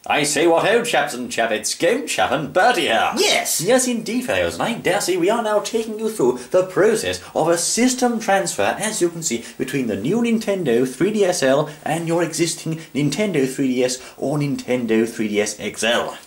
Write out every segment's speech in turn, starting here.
I say what ho, chaps and chappets, Game Chap and Bertie here. Yes. Yes, indeed, fellows, and I dare say we are now taking you through the process of a system transfer, as you can see, between the new Nintendo 3DSL and your existing Nintendo 3DS or Nintendo 3DS XL.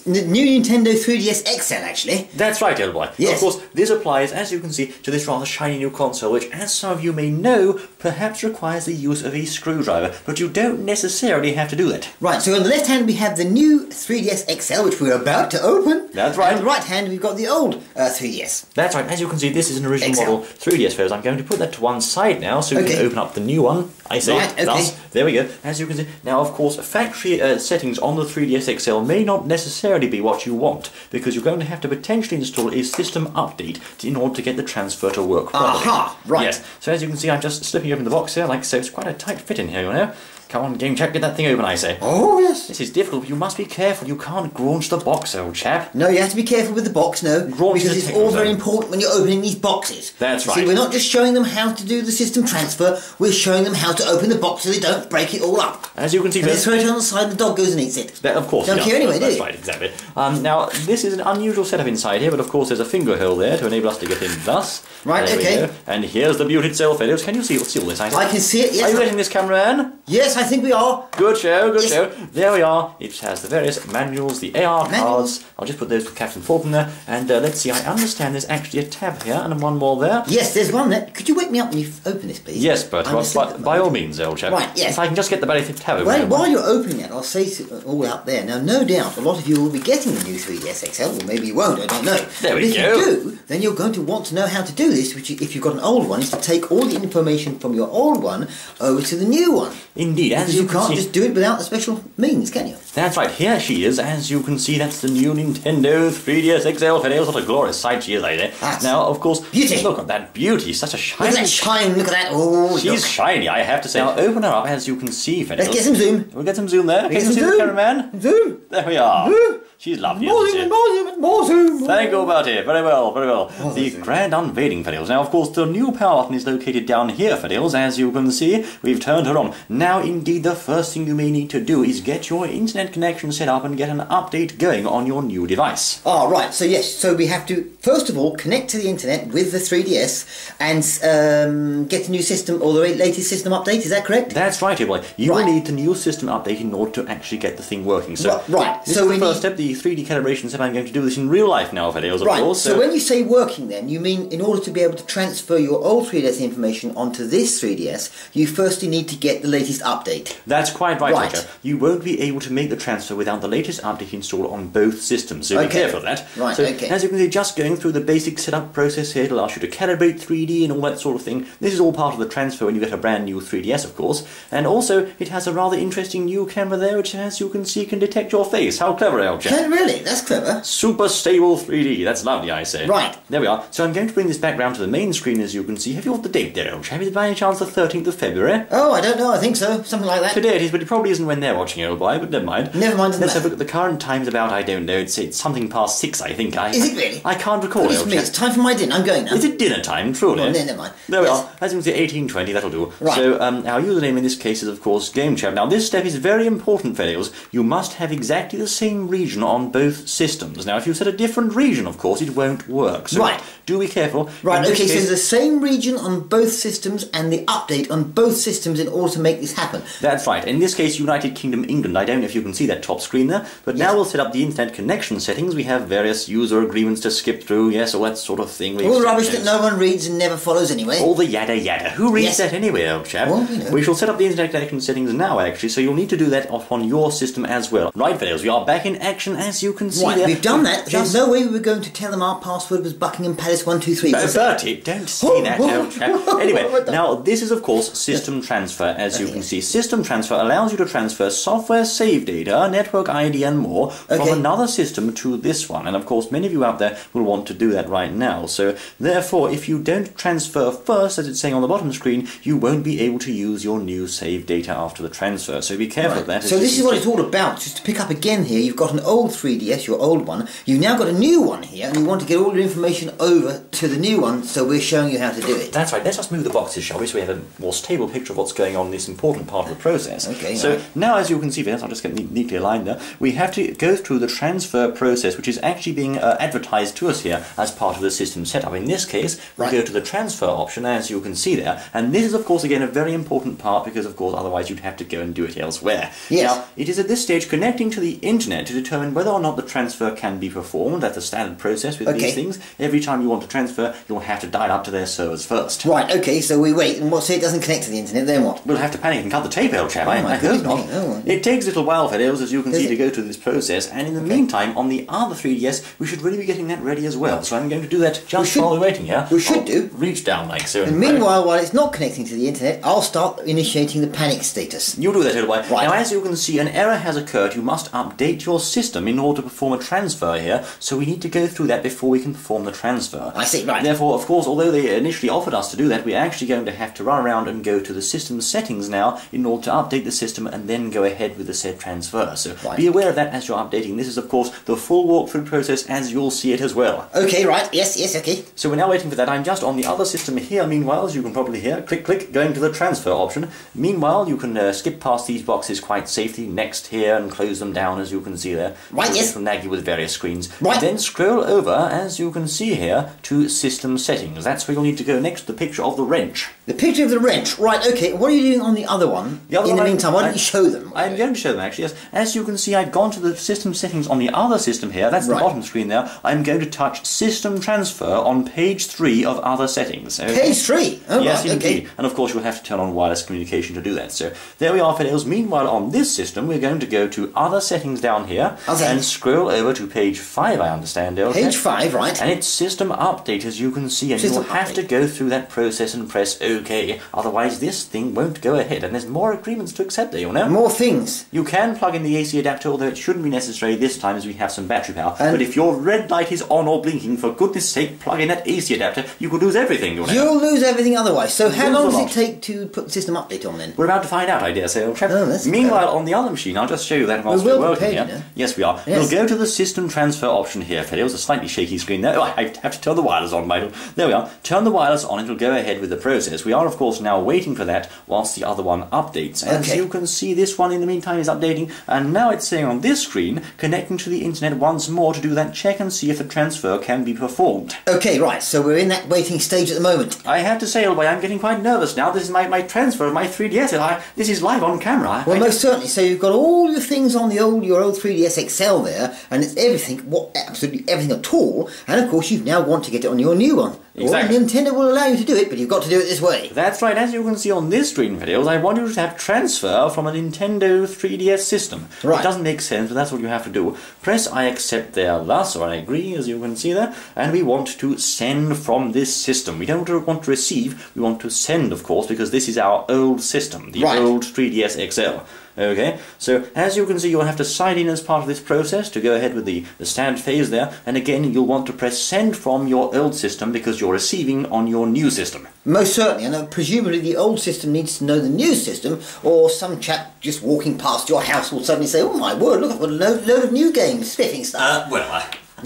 New Nintendo 3DS XL, actually. That's right, old boy. Yes. Of course, this applies, as you can see, to this rather shiny new console, which, as some of you may know, perhaps requires the use of a screwdriver, but you don't necessarily have to do that. Right, so on the left hand we have the new 3DS XL, which we're about to open. That's right. And on the right hand we've got the old 3DS. That's right, as you can see, this is an original XL. model 3DS, fellows. I'm going to put that to one side now, so we can open up the new one. I say, Right, okay. thus, there we go. As you can see, now of course, factory settings on the 3DS XL may not necessarily be what you want, because you're going to have to potentially install a system update in order to get the transfer to work properly. Aha, right. Yes, so as you can see, I'm just slipping open the box here, like so. It's quite a tight fit in here, you know. Come on, Game Chap, get that thing open, I say. Oh, yes. This is difficult, but you must be careful. You can't graunch the box, old chap. No, you have to be careful with the box, no. Graunch because the it's technical all very zone. important when you're opening these boxes. That's You right. See, we're not just showing them how to do the system transfer, we're showing them how to open the box so they don't break it all up. As you can see, And they throw it on the side and the dog goes and eats it. that, of course, Don't yeah, care anyway, do that's you? right, exactly. Now, this is an unusual setup inside here, but of course there's a finger hole there to enable us to get in thus. Right, There we okay. go. And here's the beaut itself, fellows. Can you see all this? I can see it, yes. Are you getting this, cameraman? Yes, I think we are. Good show, good Yes. show. There we are. It has the various manuals, the AR Manuals. cards. I'll just put those for Captain Falcon there. And let's see, I understand there's actually a tab here and one more there. Yes, there's one there. Could you wake me up when you open this, please? Yes, Bert, I'm well, asleep at by, the by all moment. means, old chap. Right, yes. If I can just get the bloody tab open. Well, while you're opening that, I'll say all out there. Now, no doubt, a lot of you will be getting the new 3DS XL, or maybe you won't, I don't know. There but we if go. you do, then you're going to want to know how to do this, which, if you've got an old one, is to take all the information from your old one over to the new one. Indeed, as Because you you can can't see. just do it without the special means, can you? That's right, here she is. As you can see, that's the new Nintendo 3DS XL. Fellows, what a glorious sight she is, I say. That's Now, of course, beauty. look at that beauty. Such a Look shiny. at that shine, look at that. Oh, She's look. shiny, I have to say. Now, open her up, as you can see, fellows. Let's get some zoom. We'll get some zoom there. Can Get you some see the zoom. cameraman? Zoom. There we are. Zoom. She's lovely, More isn't she? zoom, more zoom, more zoom. Thank you, Bertie. Very well, very well. Oh, The that's it. grand unveiling, fellows. Now, of course, the new power button is located down here, fellows. As you can see, we've turned her on. Now, indeed, the first thing you may need to do is get your internet connection set up and get an update going on your new device. Ah, right, so yes, so we have to, first of all, connect to the internet with the 3DS and get the new system, or the latest system update, is that correct? That's right, boy. You will Right. need the new system update in order to actually get the thing working. So, Right, this so is we the first need- step, the 3D calibration step. I'm going to do this in real life now, fellows, of Right, course. so when you say working then, you mean in order to be able to transfer your old 3DS information onto this 3DS, you firstly need to get the latest update. That's quite right, Right. Roger. You won't be able to make the transfer without the latest update installed on both systems, so be Okay. careful of that. Right, so, okay. as you can see, just going through the basic setup process here, it'll ask you to calibrate 3D and all that sort of thing. This is all part of the transfer when you get a brand new 3DS, of course. And also, it has a rather interesting new camera there, which, as you can see, can detect your face. How clever, old chap. Can really? That's clever. Super stable 3D. That's lovely, I say. Right. There we are. So I'm going to bring this back round to the main screen, as you can see. Have you got the date there, old chap? Is it by any chance the 13th of February? Oh, I don't know, I think so, something like that. Today it is, but it probably isn't when they're watching it, old boy, but never mind. Never mind, doesn't Let's have a matter. look at the current times about, I don't know, it's something past 6, I think. Is it really? I can't recall, Goodness old me, chap. it's time for my dinner, I'm going now. Is it dinner time, truly? Oh, no, never mind. There we Yes. are. As you can see, 1820, that'll do. Right. So, our username in this case is, of course, GameChap. Now, this step is very important, fellows. You must have exactly the same region on both systems. Now, if you set a different region, of course, it won't work. So, Right. do be careful. Right, In this okay, so case- the same region on both systems and the update on both systems in order to make this happen. That's right. In this case, United Kingdom, England. I don't know if you can see that top screen there, but now Yes. we'll set up the internet connection settings. We have various user agreements to skip through, yes, all that sort of thing. All the rubbish that no one reads and never follows anyway. All the yada yada. Who reads Yes. that anyway, old chap? Well, you know. We shall set up the internet connection settings now, actually, so you'll need to do that on your system as well. Right, fellows, we are back in action, as you can see Right, there. we've done that. Just- There's no way we were going to tell them our password was Buckingham Palace 123. was there? Bertie, don't say that, old chap. Anyway, now this is of course system transfer, as you can see. System transfer allows you to transfer software save data, network ID and more from Okay. another system to this one. And of course many of you out there will want to do that right now. So therefore, if you don't transfer first, as it's saying on the bottom screen, you won't be able to use your new save data after the transfer. So be careful of that. as So you this can is what see. it's all about. Just to pick up again here, you've got an old old 3DS, your old one. You've now got a new one here, and you want to get all your information over to the new one, so we're showing you how to do it. That's right. Let's just move the boxes, shall we, so we have a more stable picture of what's going on in this important part of the process. Okay. So right. now, as you can see, Vince, I'll just get neatly aligned there. We have to go through the transfer process, which is actually being advertised to us here as part of the system setup. In this case, we go to the transfer option, as you can see there, and this is, of course, again, a very important part because, of course, otherwise you'd have to go and do it elsewhere. Yes. Now, it is at this stage connecting to the internet to determine whether or not the transfer can be performed. That's a standard process with these things. Every time you want to transfer, you'll have to dial up to their servers first. Right, okay, so we wait, and say it doesn't connect to the internet, then what? We'll have to panic and cut the tape, old chap. I hope not. Oh. It takes a little while, Fiddles, as you can see, to go through this process, and in the meantime, on the other 3DS, we should really be getting that ready as well. So I'm going to do that just while we're waiting here. We should do. Reach down like so. And meanwhile, while it's not connecting to the internet, I'll start initiating the panic status. You'll do that, little boy. Right. Now, as you can see, an error has occurred. You must update your system in order to perform a transfer here, so we need to go through that before we can perform the transfer. I see, right. Therefore, of course, although they initially offered us to do that, we're actually going to have to run around and go to the system settings now in order to update the system and then go ahead with the said transfer. So be aware of that as you're updating. This is, of course, the full walkthrough process as you'll see it as well. Okay, right. Yes, okay. So we're now waiting for that. I'm just on the other system here, meanwhile, as you can probably hear. Click, click, going to the transfer option. Meanwhile, you can skip past these boxes quite safely, next here, and close them down, as you can see there. Right, yes. It'll nag you with various screens. Right. Then scroll over, as you can see here, to System Settings. That's where you'll need to go next to the picture of the wrench. The picture of the wrench. Right, okay. What are you doing on the other one? In the meantime, why don't you show them? I'm going to show them, actually, yes. As you can see, I've gone to the System Settings on the other system here. That's the bottom screen there. I'm going to touch System Transfer on page 3 of Other Settings. Okay? Page 3? Oh, yes, right, indeed. okay. And of course, you'll have to turn on wireless communication to do that. So there we are, Fiddles. Meanwhile, on this system, we're going to go to Other Settings down here and scroll over to page 5, I understand. Okay? Page 5, right. And it's System Update, as you can see, and you'll have to go through that process and press OK. Otherwise, this thing won't go ahead, and there's more agreements to accept there, you know. More things. You can plug in the AC adapter, although it shouldn't be necessary this time as we have some battery power. But if your red light is on or blinking, for goodness sake, plug in that AC adapter. You could lose everything, you know. You'll lose everything otherwise. So how long does it take to put the system update on then? We're about to find out, I dare say, old chap. Oh, that's Meanwhile, on the other machine, I'll just show you that whilst we're working here. You know? Yes, we are. Yes. We'll go to the System Transfer option here, Phil. It was a slightly shaky screen there. Oh, I have to turn the wireless on, Michael. There we are. Turn the wireless on, it'll go ahead with the process. We are, of course, now waiting for that whilst the other one updates. As you can see, this one in the meantime is updating, and now it's saying on this screen, connecting to the internet once more to do that check and see if the transfer can be performed. Okay, right, so we're in that waiting stage at the moment. I have to say, old boy, I'm getting quite nervous now. This is my transfer of my 3DS. This is live on camera. Well, most certainly. So you've got all your things on your old 3DS XL there, and it's everything, absolutely everything at all, and of course you now want to get it on your new one. Exactly. Well, Nintendo will allow you to do it, but you've got to do it this way. That's right. As you can see on this screen videos, I want you to have transfer from a Nintendo 3DS system. Right. It doesn't make sense, but that's what you have to do. Press I accept there thus, or I agree, as you can see there, and we want to send from this system. We don't want to receive, we want to send, of course, because this is our old system, the old 3DS XL. Okay, so as you can see, you'll have to sign in as part of this process to go ahead with the standard phase there, and again you'll want to press send from your old system because you're receiving on your new system. Most certainly, and presumably the old system needs to know the new system, or some chap just walking past your house will suddenly say, oh my word, look, I've got a load of new games, spiffing stuff.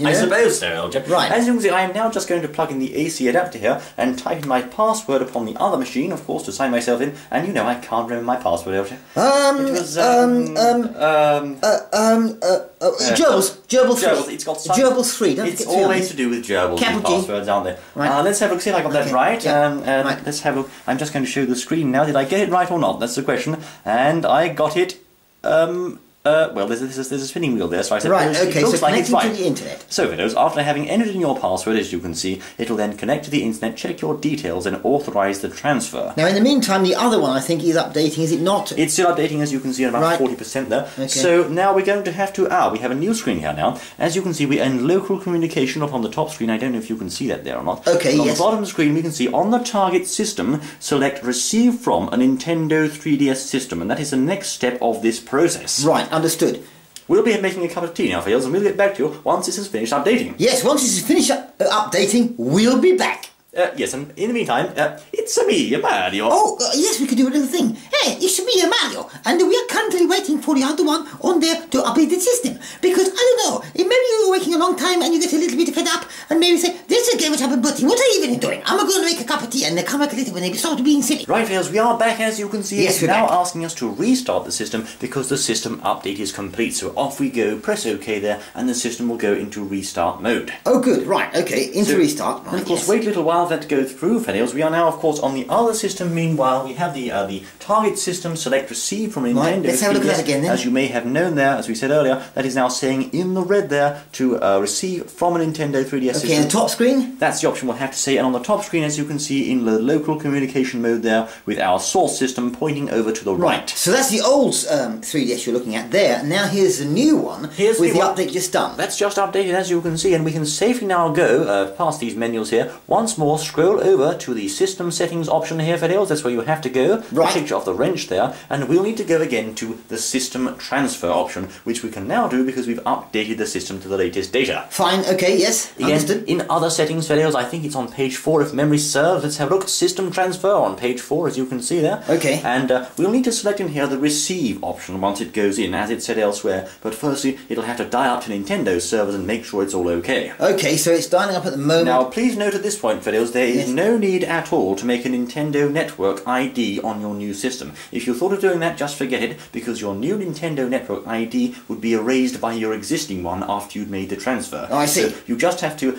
I suppose so, old chap. Right. As you can see, I am now just going to plug in the AC adapter here and type in my password upon the other machine, of course, to sign myself in. And you know, I can't remember my password, old chap. Gerbils 3. It's got Gerbils 3. Don't it's forget 3 always to do with Gerbils. Capital G. Passwords, aren't they? Right. Let's have a look. See if I got that right. Yeah. Right. Let's have a look. I'm just going to show the screen now. Did I get it right or not? That's the question. And I got it. Well, there's a spinning wheel there, so I said, right, okay, it looks so like it's connecting right. to the internet. So, Widows, after having entered in your password, as you can see, it'll then connect to the internet, check your details, and authorise the transfer. Now, in the meantime, the other one, I think, is updating, is it not? It's still updating, as you can see, at about 40% there. Okay. So, now we're going to have to... we have a new screen here now. As you can see, we're in local communication up on the top screen. I don't know if you can see that there or not. Okay, On the bottom screen, we can see, on the target system, select Receive from a Nintendo 3DS system, and that is the next step of this process. Right, understood. We'll be making a cup of tea now, Fields, and we'll get back to you once this has finished updating. Yes, once this is finished updating, we'll be back. Yes, and in the meantime, it's me, Mario. Oh, yes, we could do a little thing. Hey, it's me, Mario, and we are currently waiting for the other one on there to update the system. Because, I don't know, long time and you get a little bit fed up and maybe say, this is a game which I've been putting. What are you even doing? I'm going to make a cup of tea, and they come back a little when they start being silly. Right, Fails, we are back as you can see. Yes, It's we're now back. asking us to restart the system because the system update is complete. So off we go, press OK there, and the system will go into restart mode. Oh, good. Right. Okay. Into So- restart. Right, And of course, yes. wait a little while for that to go through, Fails. We are now, of course, on the other system. Meanwhile, we have the target system select receive from Nintendo. Right, let's have a look at 3DS. that again then. As you may have known there, as we said earlier, that is now saying in the red there to receive from a Nintendo 3DS system. Okay, and the top screen? That's the option we'll have to say, and on the top screen, as you can see, in the local communication mode there, with our source system pointing over to the right. So that's the old 3DS you're looking at there. Now here's the new one Here's with the the one. update just done. That's just updated, as you can see, and we can safely now go past these menus here. Once more, scroll over to the system settings option here, Fails. That's where you have to go. Right. Picture of the wrench there, and we'll need to go again to the system transfer option, which we can now do because we've updated the system to the latest data. Fine, okay, yes, Again, understood. in other settings, Fails, I think it's on page 4 if memory serves. Let's have a look. System transfer on page 4, as you can see there. Okay. And we'll need to select in here the receive option once it goes in, as it said elsewhere. But firstly, it'll have to dial up to Nintendo's servers and make sure it's all okay. Okay, so it's dialing up at the moment. Now, please note at this point, Fails, there is Yes. no need at all to make a Nintendo Network ID on your new system. If you thought of doing that, just forget it, because your new Nintendo Network ID would be erased by your existing one after you'd made the transfer. Oh, I see. So you just have to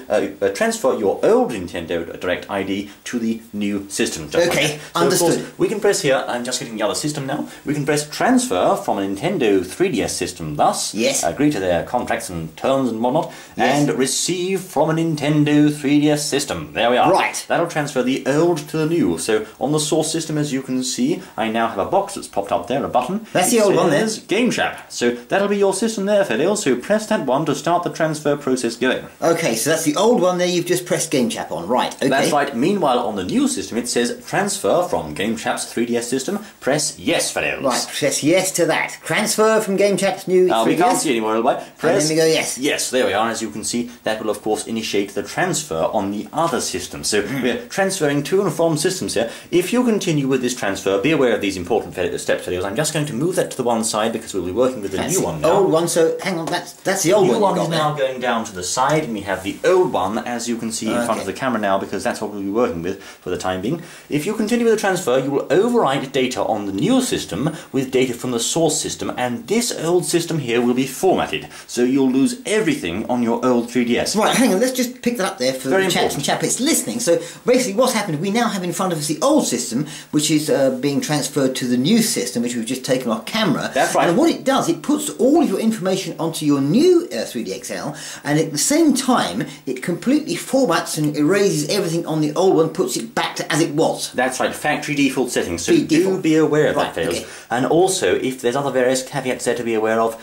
transfer your old Nintendo Direct ID to the new system. Just like Okay, that. So understood. Of course, we can press here, I'm just getting the other system now, we can press transfer from a Nintendo 3DS system, thus Yes. agree to their contracts and terms and whatnot, Yes. and receive from a Nintendo 3DS system. There we are. Right. That'll transfer the old to the new. So on the source system, as you can see, I now have a box that's popped up there, a button. That's It the old one there. says Game Chap. So that'll be your system there, Fidel. So press that one to start the transfer process going. Okay, so that's the old one there you've just pressed Game Chap on. Right, okay. That's right. Meanwhile, on the new system, it says transfer from Game Chap's 3DS system. Press yes, Fidel. Right, press yes to that. Transfer from Game Chap's new 3DS. We can't see anymore, by. Press then we go yes. Yes, there we are. As you can see, that will of course initiate the transfer on the other system. So we're transferring to and from systems here. If you continue with this transfer, be aware of these important steps, Fidel. I'm just going to move that to the one side because we'll be working with the That's new the one now. old one, so hang on, that's the old The new one one you've is got now going down to the side, and we have the old one, as you can see in front of the camera now, because that's what we'll be working with for the time being. If you continue with the transfer, you will overwrite data on the new system with data from the source system, and this old system here will be formatted, so you'll lose everything on your old 3DS. Right, hang on, let's just pick that up there for Very the chaps and chappets listening. So basically what's happened, we now have in front of us the old system, which is being transferred to the new system, which we've just taken off camera. That's right. And what it does, it puts all of your information onto your new 3DXL, and at the same time, it completely formats and erases everything on the old one, puts it back to as it was. That's right, factory default settings, so Be do default. be aware of Right, that, Fails. okay. And also, if there's other various caveats there to be aware of,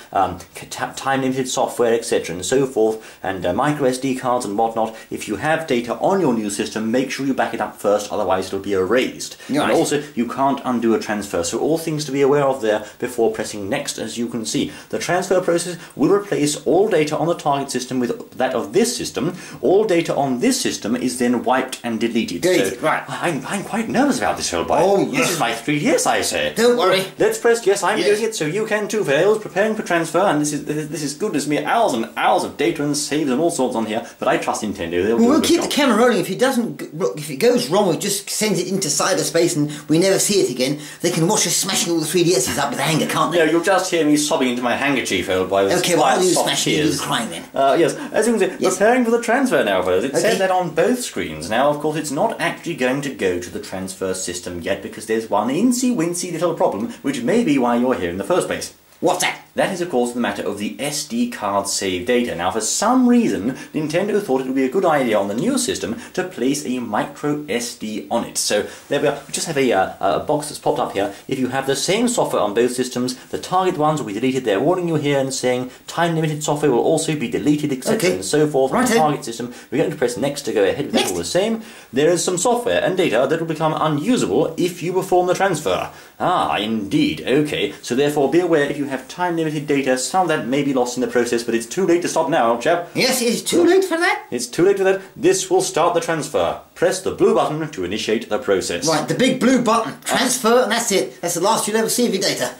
time-limited software, etc., and so forth, and micro SD cards and whatnot, if you have data on your new system, make sure you back it up first, otherwise it'll be erased. Right. And also, you can't undo a transfer, so all things to be aware of there before pressing next, as you can see. The transfer process will replace all data on the target system with that of this system. All data on this system is then wiped and deleted. Deleted, So right. I'm quite nervous about this, old boy. Oh, This yes. is my 3DS, I say. Don't worry. Let's press yes, I'm Yes. doing it, so you can too, Fails. Preparing for transfer, and this is goodness me, hours and hours of data and saves and all sorts on here, but I trust Nintendo. They'll do a We'll good keep the job. camera rolling. If it doesn't, if it goes wrong, it just sends it into cyberspace and we never see it again. They can watch us smashing all the 3DSs up with anger, can't they? No, you'll just hear me sobbing into my handkerchief, old boy. With Okay, well, I'll quiet, do soft smashing, you do tears. the crying then. Yes, as you can see, Yes. preparing for the transfer now, fellas. It Okay. says that on both screens. Now, of course, it's not actually going to go to the transfer system yet because there's one incy-wincy little problem, which may be why you're here in the first place. What's that? That is, of course, the matter of the SD card save data. Now, for some reason, Nintendo thought it would be a good idea on the new system to place a micro SD on it. So, there we are. We just have a box that's popped up here. If you have the same software on both systems, the target ones will be deleted. They're warning you here and saying time-limited software will also be deleted, etc. Okay. and so forth. On the Righto. target system, we're going to press next to go ahead with that Next. all the same. There is some software and data that will become unusable if you perform the transfer. Ah, indeed. Okay. So, therefore, be aware if you have time unlimited data. Some of that may be lost in the process, but it's too late to stop now, old chap. Yes, it's too late for that. It's too late for that. This will start the transfer. Press the blue button to initiate the process. Right, the big blue button. Transfer, and that's it. That's the last you'll ever see of your data.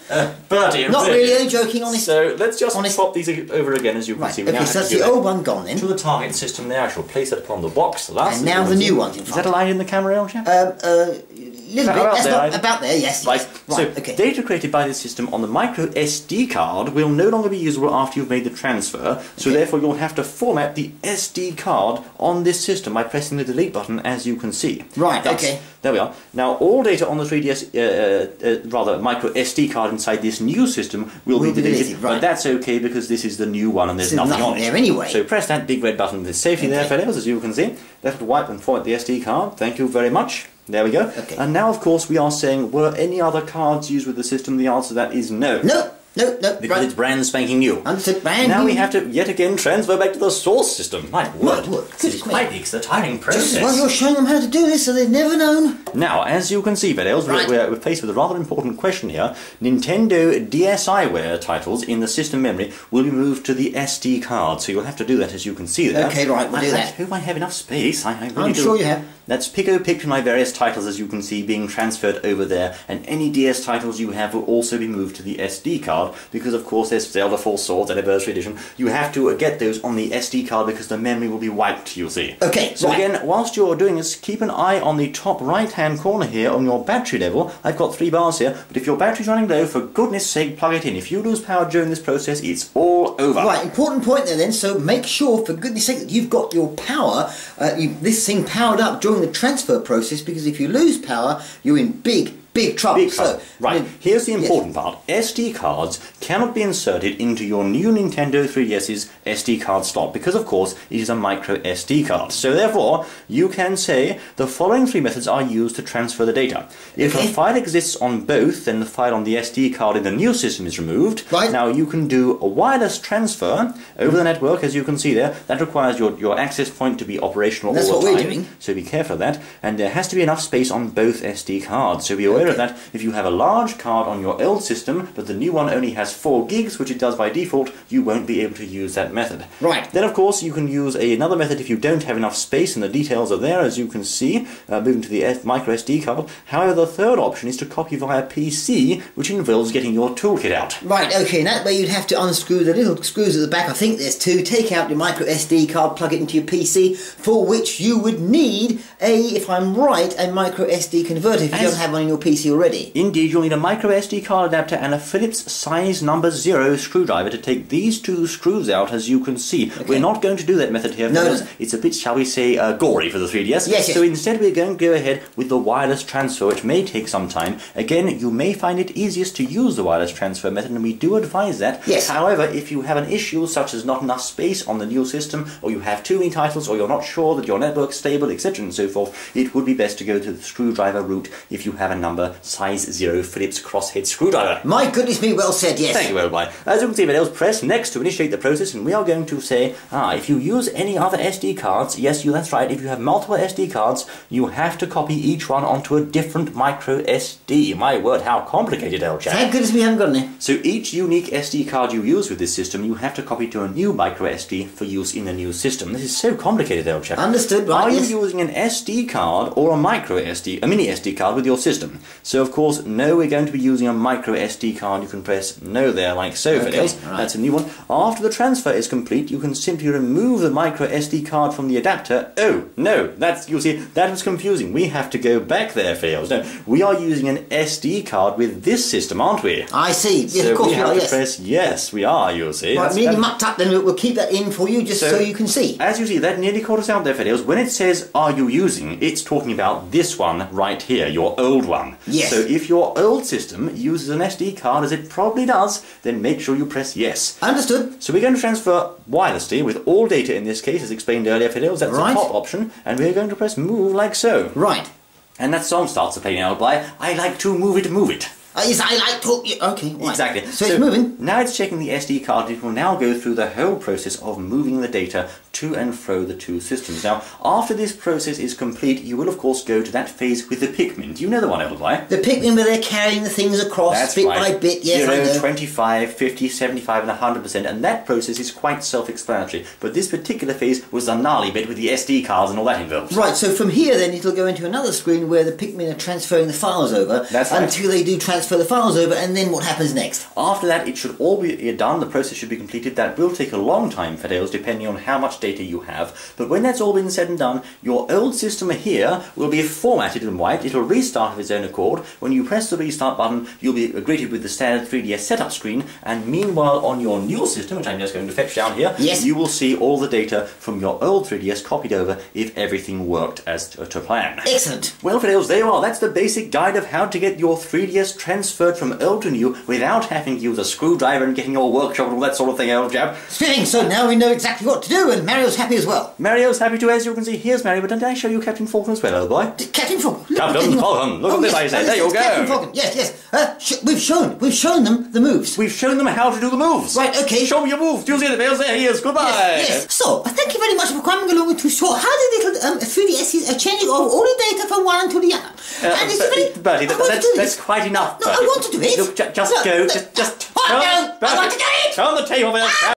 Bertie, Not really, only joking, honest. So let's just swap these over again, as you can see. Okay, so that's the old one gone then. To the target system there, I shall place it upon the box. The last and now the new one's in front. Is that aligned in the camera, old chap? Little bit. That's not about there. Yes. Right. Yes. So okay. data created by this system on the micro SD card will no longer be usable after you've made the transfer. So therefore, you'll have to format the SD card on this system by pressing the delete button, as you can see. Right. Okay. There we are. Now, all data on the 3DS, rather micro SD card inside this new system will be deleted. Right. But that's okay because this is the new one and there's nothing on it. There anyway. So press that big red button with safety there, fellows, as you can see. That'll wipe and format the SD card. Thank you very much. There we go. Okay. And now, of course, we are saying, were any other cards used with the system? The answer to that is no. No. Because it's brand spanking new. Understood, brand now new. we have to yet again transfer back to the source system. My word. This is quite the exciting process. Well, you're showing them how to do this, so they've never known. Now, as you can see, Bedales, we're faced with a rather important question here. Nintendo DSiWare titles in the system memory will be moved to the SD card, so you'll have to do that, as you can see there. Okay, right, we'll do that. I hope I have enough space. I really I'm do. sure you have. That's picked my various titles, as you can see, being transferred over there, and any DS titles you have will also be moved to the SD card, because of course there's Zelda Four Swords Anniversary Edition. You have to get those on the SD card because the memory will be wiped, you'll see. Okay, so again, whilst you're doing this, keep an eye on the top right-hand corner here on your battery level. I've got 3 bars here, but if your battery's running low, for goodness sake, plug it in. If you lose power during this process, it's all over. Right, important point there then, so make sure, for goodness sake, that you've got your power, this thing powered up during the transfer process, because if you lose power, you're in big trouble. So, right, here's the important part. SD cards cannot be inserted into your new Nintendo 3DS's SD card slot because, of course, it is a micro SD card. So, therefore, you can say the following 3 methods are used to transfer the data. If a file exists on both, then the file on the SD card in the new system is removed. Right. Now, you can do a wireless transfer over the network, as you can see there. That requires your access point to be operational all the time. That's what we're doing. So be careful of that. And there has to be enough space on both SD cards. So be aware of that. If you have a large card on your old system, but the new one only has 4 gigs, which it does by default, you won't be able to use that method. Right. Then, of course, you can use another method if you don't have enough space, and the details are there, as you can see, moving to the micro SD card. However, the third option is to copy via PC, which involves getting your toolkit out. Right, okay, and that way you'd have to unscrew the little screws at the back. I think there's 2. Take out your micro SD card, plug it into your PC, for which you would need if I'm right, a micro SD converter if you don't have one in your PC already. Indeed, you'll need a micro SD card adapter and a Phillips size number 0 screwdriver to take these 2 screws out, as you can see. Okay. We're not going to do that method here because it's a bit, shall we say, gory for the 3DS. Yes. So instead we're going to go ahead with the wireless transfer, which may take some time. Again, you may find it easiest to use the wireless transfer method, and we do advise that. Yes. However, if you have an issue such as not enough space on the new system, or you have too many titles, or you're not sure that your network's stable, etc. and so forth, it would be best to go to the screwdriver route if you have a number size 0 Phillips crosshead screwdriver. My goodness me, well said, yes. Thank you, Worldwide. As you can see, Bedales, press next to initiate the process, and we are going to say, if you use any other SD cards, yes, that's right, if you have multiple SD cards, you have to copy each one onto a different micro SD. My word, how complicated, old chap. Thank goodness we haven't got any. So each unique SD card you use with this system, you have to copy to a new micro SD for use in the new system. This is so complicated, old chap. Understood, right? Are you using an SD card or a micro SD, a mini SD card with your system? So, of course, no, we're going to be using a micro SD card. You can press no there, like so, Bedales. Right. That's a new one. After the transfer is complete, you can simply remove the micro SD card from the adapter. Oh, no, you'll see, that was confusing. We have to go back there, Bedales. No, we are using an SD card with this system, aren't we? I see. Yes, so of course we have are, to press yes, we are, you'll see. Right, really mucked up, then we'll keep that in for you just so you can see. As you see, that nearly caught us out there, Bedales. When it says, are you using, it's talking about this one right here, your old one. Yes. So if your old system uses an SD card, as it probably does, then make sure you press yes. Understood. So we're going to transfer wirelessly with all data in this case, as explained earlier, Bedales. That's the top option, and we're going to press move like so. Right. And that song starts to play now by I like to move it, move it. Yes, I like to... Okay, right. Exactly. So it's moving. Now it's checking the SD card. It will now go through the whole process of moving the data to and fro the two systems. Now, after this process is complete, you will of course go to that phase with the Pikmin. Do you know the one, Eldby? The Pikmin where they're carrying the things across That's bit right. by bit, yes, 0, I know. 25, 50, 75 and 100%, and that process is quite self-explanatory. But this particular phase was the gnarly bit with the SD cards and all that involved. Right, so from here then it'll go into another screen where the Pikmin are transferring the files over. That's right. Until they do transfer the files over, and then what happens next? After that, it should all be done, the process should be completed. That will take a long time, Fadales, depending on how much data you have. But when that's all been said and done, your old system here will be formatted and wiped. It'll restart of its own accord. When you press the restart button, you'll be greeted with the standard 3DS setup screen, and meanwhile on your new system, which I'm just going to fetch down here, yes, you will see all the data from your old 3DS copied over if everything worked as to plan. Excellent. Well, Fadales, there you are. That's the basic guide of how to get your 3DS transferred from old to new without having to use a screwdriver and getting your workshop and all that sort of thing, old chap. Splitting, so now we know exactly what to do, and Mario's happy as well. Mario's happy too, as you can see. Here's Mario, but didn't I show you Captain Falcon as well, old boy? Captain Falcon. Captain Falcon. Look at this, I say. There you go. Captain Falcon. Yes, yes. We've shown them the moves. We've shown them how to do the moves. Right, okay. Show me your moves. Do you see the Fadales? There he is. Goodbye. Yes. So, thank you very much for coming along with too short. How did little 3DS changing over all the data from one to the other? And it's Bertie, that's quite enough. No, I want to do it. Look, just go. Just I want to do it. turn the table.